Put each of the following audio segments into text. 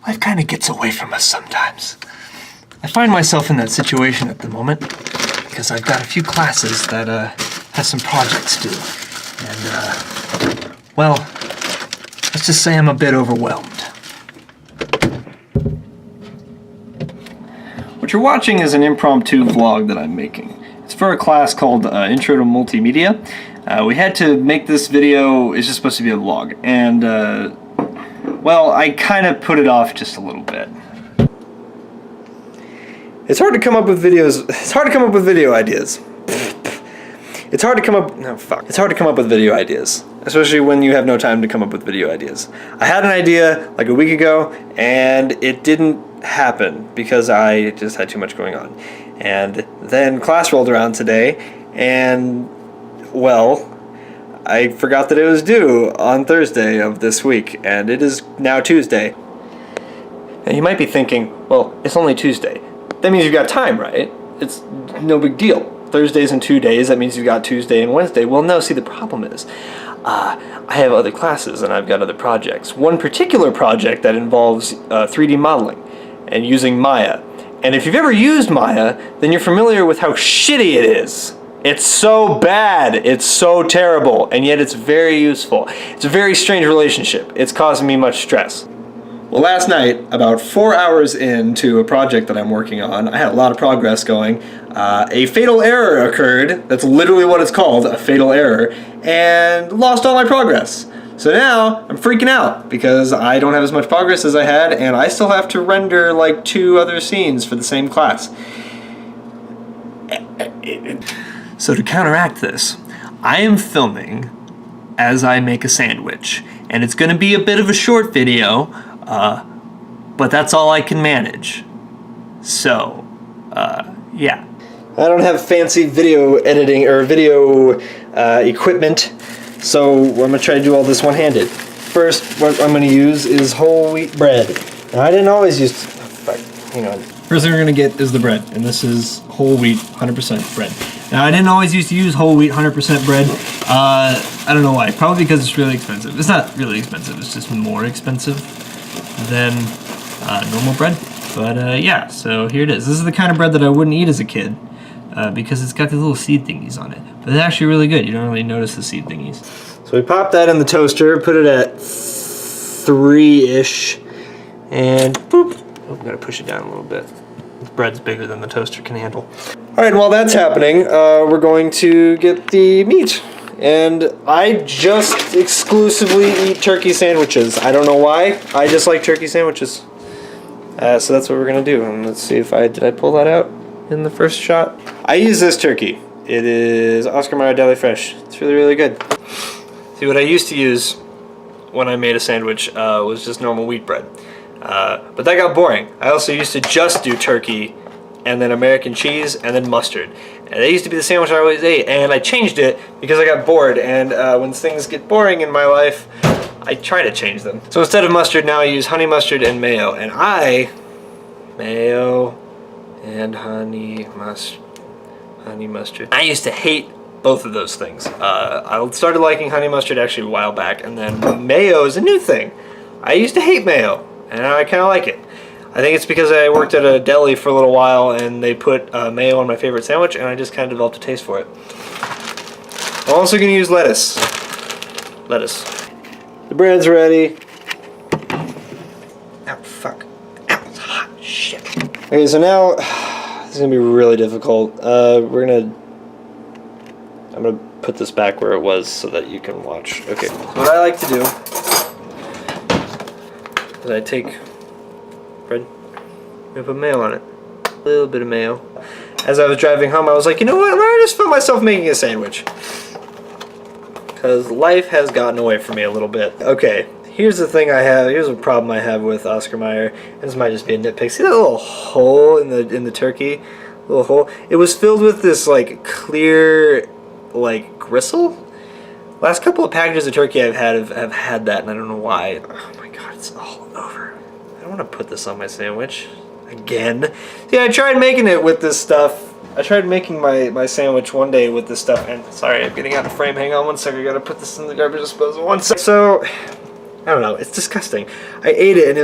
life kind of gets away from us sometimes. I find myself in that situation at the moment because I've got a few classes that have some projects due. And, well, let's just say I'm a bit overwhelmed. What you're watching is an impromptu vlog that I'm making. It's for a class called Intro to Multimedia. We had to make this video, it's just supposed to be a vlog, and well, I kind of put it off just a little bit. It's hard to come up with videos, it's hard to come up with video ideas. It's hard to come up, no fuck. It's hard to come up with video ideas, especially when you have no time to come up with video ideas. I had an idea like a week ago, and it didn't happen because I just had too much going on. And then class rolled around today, and well, I forgot that it was due on Thursday of this week, and it is now Tuesday. And you might be thinking, well, it's only Tuesday. That means you've got time, right? It's no big deal. Thursday's in 2 days, that means you've got Tuesday and Wednesday. Well, no, see, the problem is, I have other classes and I've got other projects. One particular project that involves 3D modeling and using Maya. And if you've ever used Maya, then you're familiar with how shitty it is. It's so bad, it's so terrible, and yet it's very useful. It's a very strange relationship. It's causing me much stress. Well, last night, about 4 hours into a project that I'm working on, I had a lot of progress going. A fatal error occurred, that's literally what it's called, a fatal error, and lost all my progress. So now, I'm freaking out, because I don't have as much progress as I had, and I still have to render like 2 other scenes for the same class. So to counteract this, I am filming as I make a sandwich, and it's going to be a bit of a short video, but that's all I can manage. So, yeah. I don't have fancy video editing or video equipment, so I'm going to try to do all this one-handed. First, what I'm going to use is whole wheat bread. Now, I didn't always use... hang on. First thing we're going to get is the bread, and this is whole wheat 100% bread. Now, I didn't always used to use whole wheat 100% bread. I don't know why. Probably because it's really expensive. It's not really expensive. It's just more expensive than normal bread. But yeah, so here it is. This is the kind of bread that I wouldn't eat as a kid because it's got these little seed thingies on it. But it's actually really good. You don't really notice the seed thingies. So we pop that in the toaster, put it at 3-ish, and boop. Oh, I'm gonna push it down a little bit. The bread's bigger than the toaster can handle. All right, while that's happening, we're going to get the meat. And I just exclusively eat turkey sandwiches. I don't know why, I just like turkey sandwiches. So that's what we're gonna do. And let's see if did I pull that out in the first shot? I use this turkey. It is Oscar Mayer Deli Fresh. It's really, really good. See, what I used to use when I made a sandwich was just normal wheat bread. But that got boring. I also used to just do turkey and then American cheese and then mustard. And that used to be the sandwich I always ate, and I changed it because I got bored, and when things get boring in my life, I try to change them. So instead of mustard, now I use honey mustard and mayo, and mayo and honey mustard. I used to hate both of those things. I started liking honey mustard actually a while back, and then mayo is a new thing. I used to hate mayo, and I kind of like it. I think it's because I worked at a deli for a little while and they put mayo on my favorite sandwich, and I just kind of developed a taste for it. I'm also going to use lettuce. The bread's ready. Ow, fuck. Ow, it's hot. Shit. Okay, so now, this is going to be really difficult. I'm going to put this back where it was so that you can watch. Okay, so what I like to do is I take bread, I put mayo on it. A little bit of mayo. As I was driving home, I was like, you know what? I'm gonna just film myself making a sandwich. Because life has gotten away from me a little bit. Okay, here's the thing I have. Here's a problem I have with Oscar Mayer. This might just be a nitpick. See that little hole in the turkey? Little hole. It was filled with this like clear, like gristle. Last couple of packages of turkey I've had have had that, and I don't know why. Oh my god, it's all over. I don't want to put this on my sandwich again. See, I tried making it with this stuff. I tried making my sandwich one day with this stuff, and sorry, I'm getting out of frame. Hang on one second. I gotta put this in the garbage disposal. One sec. So, I don't know. It's disgusting. I ate it, and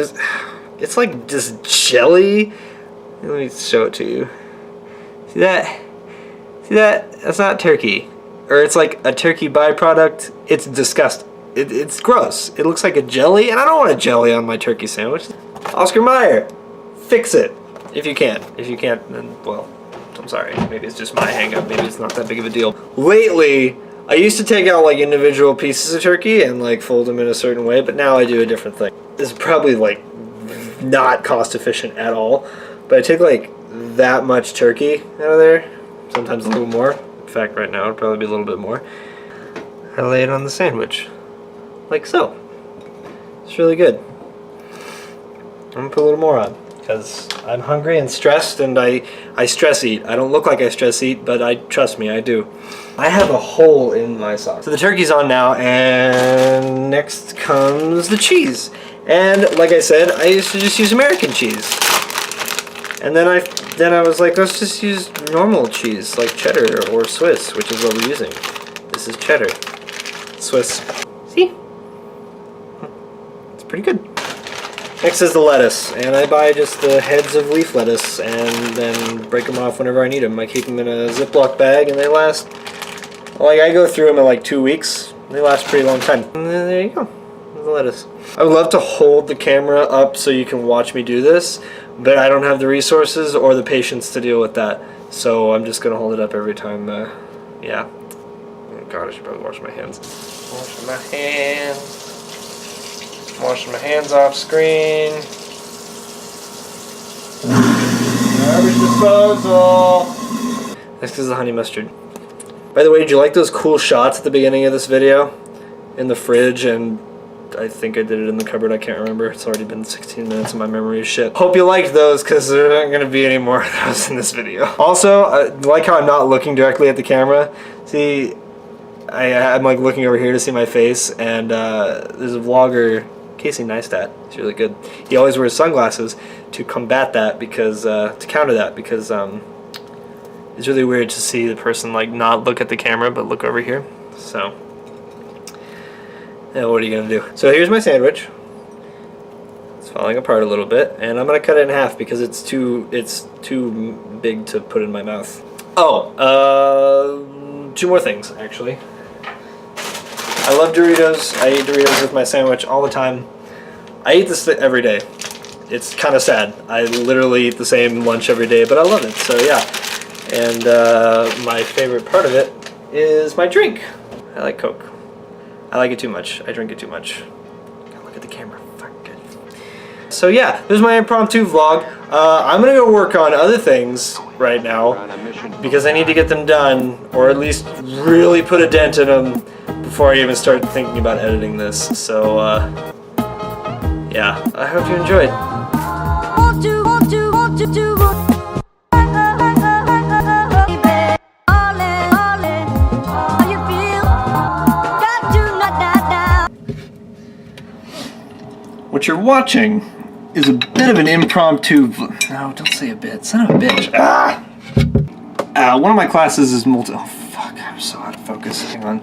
It's like just jelly. Let me show it to you. See that? See that? That's not turkey. Or it's like a turkey byproduct. It's disgusting. It's gross. It looks like a jelly, and I don't want a jelly on my turkey sandwich. Oscar Mayer, fix it. If you can. If you can't, then, well, I'm sorry. Maybe it's just my hang-up. Maybe it's not that big of a deal. Lately, I used to take out like individual pieces of turkey and like fold them in a certain way, but now I do a different thing. This is probably like not cost efficient at all, but I take like that much turkey out of there, sometimes a little more. In fact, right now it'd probably be a little bit more. I lay it on the sandwich, like so. It's really good. I'm gonna put a little more on because I'm hungry and stressed, and I stress eat. I don't look like I stress eat, but trust me, I do. I have a hole in my sock. So the turkey's on now, and next comes the cheese. And like I said, I used to just use American cheese. And then I was like, let's just use normal cheese, like cheddar or Swiss, which is what we're using. This is cheddar. Swiss. See? It's pretty good. Next is the lettuce, and I buy just the heads of leaf lettuce and then break them off whenever I need them. I keep them in a Ziploc bag, and they last, like, I go through them in like 2 weeks. They last a pretty long time. And then there you go, the lettuce. I would love to hold the camera up so you can watch me do this, but I don't have the resources or the patience to deal with that. So I'm just gonna hold it up every time, yeah. Oh God, I should probably wash my hands. Washing my hands. Washing my hands off screen. Garbage disposal. Next is the honey mustard. By the way, did you like those cool shots at the beginning of this video? In the fridge, and I think I did it in the cupboard, I can't remember. It's already been 16 minutes and my memory is shit. Hope you liked those, because there aren't going to be any more of those in this video. Also, I like how I'm not looking directly at the camera. See, I'm like looking over here to see my face, and there's a vlogger, Casey Neistat. He's really good. He always wears sunglasses to combat that, because to counter that, because it's really weird to see the person like not look at the camera but look over here. So yeah, what are you gonna do? So here's my sandwich. It's falling apart a little bit, and I'm gonna cut it in half because it's too big to put in my mouth. Oh, 2 more things actually. I love Doritos. I eat Doritos with my sandwich all the time. I eat this every day. It's kind of sad. I literally eat the same lunch every day, but I love it, so yeah. And my favorite part of it is my drink. I like Coke. I like it too much. I drink it too much. Gotta look at the camera. Fuck, good. So yeah, this is my impromptu vlog. I'm gonna go work on other things right now because I need to get them done, or at least really put a dent in them before I even start thinking about editing this. So yeah, I hope you enjoyed. What you're watching is a bit of an impromptu. No, don't say a bit. Son of a bitch. Ah! One of my classes is multi. Oh fuck! I'm so out of focus. Hang on.